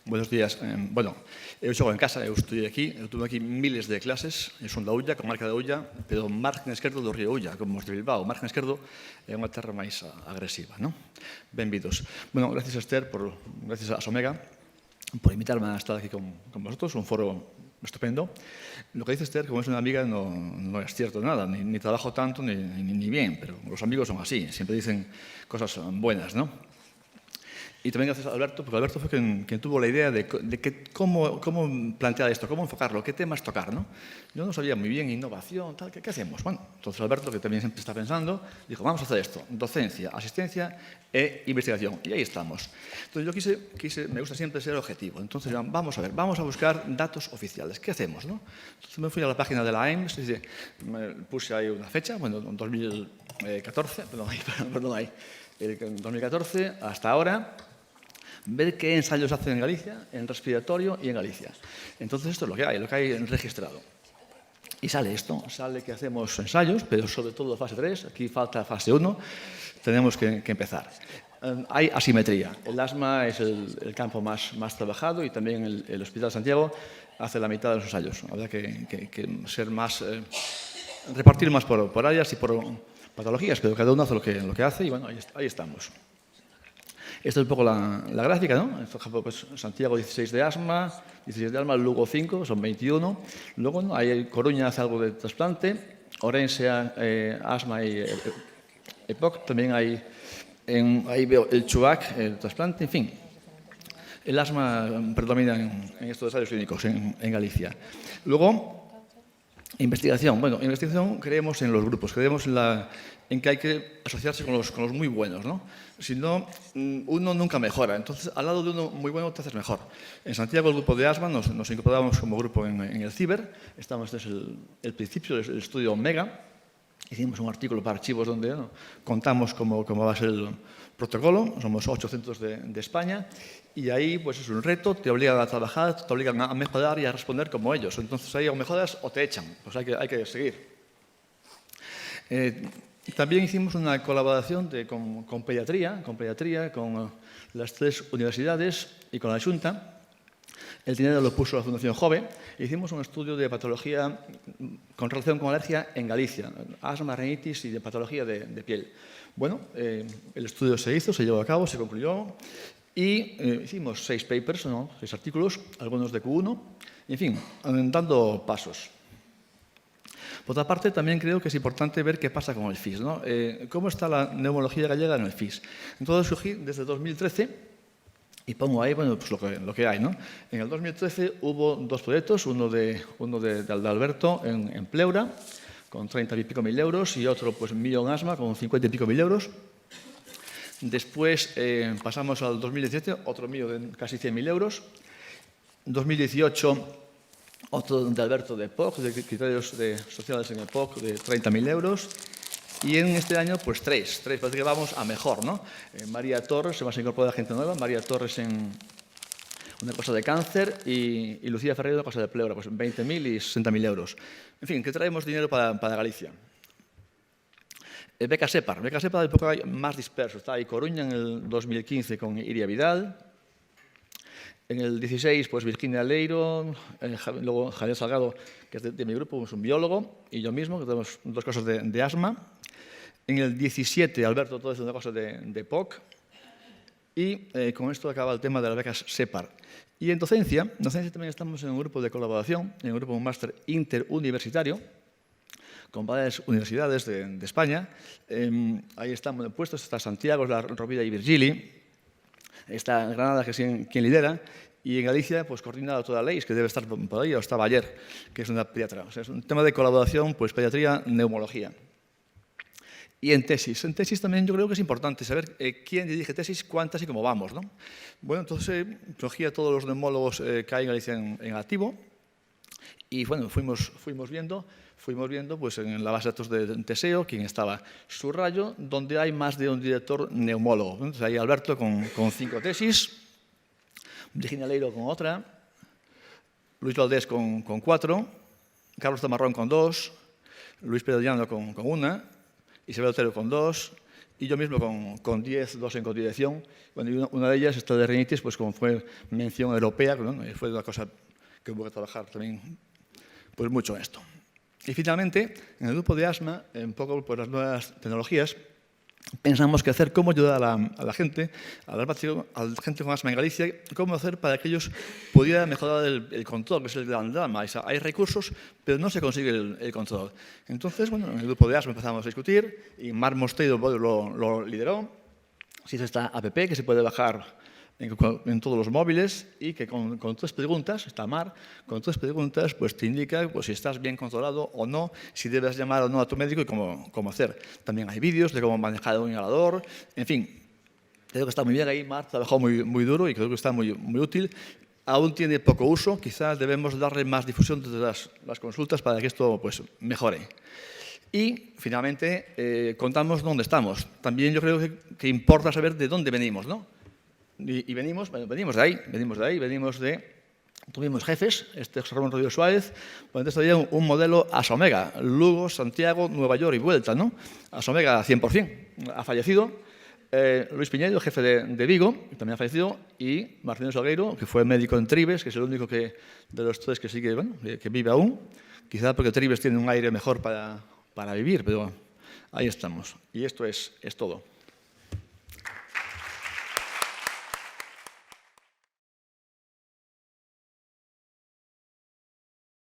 Buenos días. Bueno, eu xogo en casa, eu estudiei aquí, eu tuve aquí miles de clases, eu son da Ulla, comarca da Ulla, pero margen esquerdo do río Ulla, como os de Bilbao. Margen esquerdo é unha terra máis agresiva, non? Benvidos. Bueno, gracias Esther, gracias a Somega, por invitarme a estar aquí con vosotros, un foro estupendo. Lo que dice Esther, como es una amiga, no es cierto nada, ni trabajo tanto ni bien, pero los amigos son así, siempre dicen cosas buenas, ¿no? Y también gracias a Alberto, porque Alberto fue quien tuvo la idea de cómo plantear esto, cómo enfocarlo, qué temas tocar, ¿no? Yo no sabía muy bien innovación, tal, ¿qué hacemos? Bueno, entonces Alberto, que también siempre está pensando, dijo, vamos a hacer esto, docencia, asistencia e investigación. Y ahí estamos. Entonces yo me gusta siempre ser objetivo. Entonces vamos a ver, vamos a buscar datos oficiales. ¿Qué hacemos, no? Entonces me fui a la página de la AIMS, me puse ahí una fecha, bueno, en 2014, perdón, ahí, en 2014 hasta ahora, ver qué ensayos hacen en Galicia, en respiratorio y en Galicia. Entonces esto es lo que hay registrado. Y sale esto, sale que hacemos ensayos, pero sobre todo fase 3, aquí falta fase 1, tenemos que empezar. Hay asimetría. El asma es el campo más trabajado y también el Hospital de Santiago hace la mitad de los ensayos. Habrá que ser más, repartir más por áreas y por patologías, pero cada uno hace lo que hace y bueno, ahí estamos. Esta es un poco la gráfica, ¿no? Por ejemplo, pues, Santiago 16 de asma, Lugo 5, son 21. Luego ¿no? Hay Coruña hace algo de trasplante, Orense asma y EPOC, también hay, ahí veo el Chuac, el trasplante, en fin. El asma predomina en estos ensayos clínicos en Galicia. Luego, investigación. Bueno, en investigación creemos en los grupos, creemos en que hay que asociarse con los muy buenos, ¿no? Si no, uno nunca mejora. Entonces, al lado de uno muy bueno te haces mejor. En Santiago, el grupo de asma, nos incorporamos como grupo en el CIBER. Estamos desde el principio del estudio Omega. Hicimos un artículo para archivos donde contamos cómo va a ser el protocolo. Somos 8 centros de España. Y ahí pues es un reto, te obligan a trabajar, te obligan a mejorar y a responder como ellos. Entonces ahí o mejoras o te echan. Pues hay que seguir. También hicimos una colaboración con pediatría, con las 3 universidades y con la Xunta. El dinero lo puso la Fundación Jove. Hicimos un estudio de patología con relación con alergia en Galicia, asma, rinitis y de patología de piel. Bueno, el estudio se hizo, se llevó a cabo, se concluyó y hicimos 6 papers, 6 artículos, algunos de Q1, y en fin, dando pasos. Por otra parte, también creo que es importante ver qué pasa con el FIS, ¿no? ¿Cómo está la neumología gallega en el FIS? Entonces surgí desde 2013 y pongo ahí bueno, pues lo que hay, ¿no? En el 2013 hubo 2 proyectos, uno de Alberto en Pleura, con 30 y pico mil euros, y otro pues mío en asma, con 50 y pico mil euros. Después pasamos al 2017, otro mío de casi 100.000 euros. 2018... otro de Alberto de POC, de criterios sociales en el POC, de 30.000 euros. Y en este año, pues 3. Parece que vamos a mejor, ¿no? María Torres, se va a incorporar gente nueva. María Torres en una cosa de cáncer y Lucía Ferreiro una cosa de pleura, pues 20.000 y 60.000 euros. En fin, que traemos dinero para Galicia. Beca SEPAR es un poco más disperso. Está ahí Coruña en el 2015 con Iria Vidal. En el 16, pues Virginia Leiro, luego Javier Salgado, que es de mi grupo, es un biólogo, y yo mismo, que tenemos 2 cosas de asma. En el 17, Alberto, todo es una cosa de POC. Y con esto acaba el tema de las becas SEPAR. Y en docencia también estamos en un grupo de colaboración, en un grupo de un máster interuniversitario, con varias universidades de España. Ahí estamos puestos, está Santiago, la Rovira y Virgili. Está Granada, que es quien lidera, y en Galicia, pues coordina toda la ley, que debe estar por ahí, o estaba ayer, que es una pediatra. O sea, es un tema de colaboración, pues pediatría, neumología. Y en tesis también yo creo que es importante saber quién dirige tesis, cuántas y cómo vamos, ¿no? Bueno, entonces cogí a todos los neumólogos que hay en Galicia en activo, y bueno, fuimos viendo pues, en la base de datos de Teseo, quién estaba subrayo, donde hay más de un director neumólogo. Entonces, ahí Alberto con 5 tesis, Virginia Leiro con otra, Luis Valdés con 4, Carlos Tamarrón con 2, Luis Pedro Llano con 1, Isabel Otero con 2 y yo mismo con 10 dos en continuación. Bueno, y una de ellas, esta de rinitis, pues como fue mención europea, ¿no? Fue una cosa que hubo que trabajar también pues mucho en esto. Y finalmente, en el grupo de asma, un poco por las nuevas tecnologías, pensamos que hacer cómo ayudar a la gente, a la gente con asma en Galicia, cómo hacer para que ellos pudieran mejorar el control, que es el gran drama. Hay recursos, pero no se consigue el control. Entonces, bueno, en el grupo de asma empezamos a discutir y Marc Mosteiro lo lideró. Se hizo esta app que se puede bajar en todos los móviles y que con 3 preguntas, está Mar, con 3 preguntas pues te indica pues, si estás bien controlado o no, si debes llamar o no a tu médico y cómo hacer. También hay vídeos de cómo manejar un inhalador, en fin. Creo que está muy bien ahí, Mar trabajó muy duro y creo que está muy útil. Aún tiene poco uso, quizás debemos darle más difusión desde las consultas para que esto pues, mejore. Y, finalmente, contamos dónde estamos. También yo creo que importa saber de dónde venimos, ¿no? Y venimos de ahí, tuvimos jefes, este José Ramón Rodríguez Suárez, antes había un modelo ASOMEGA, Lugo, Santiago, Nueva York y vuelta, ¿no? ASOMEGA 100%, ha fallecido. Luis Piñeiro, jefe de Vigo, también ha fallecido, y Martínez Salgueiro, que fue médico en Tribes, que es el único de los 3 que sigue, bueno, que vive aún, quizá porque Tribes tiene un aire mejor para vivir, pero ahí estamos. Y esto es todo.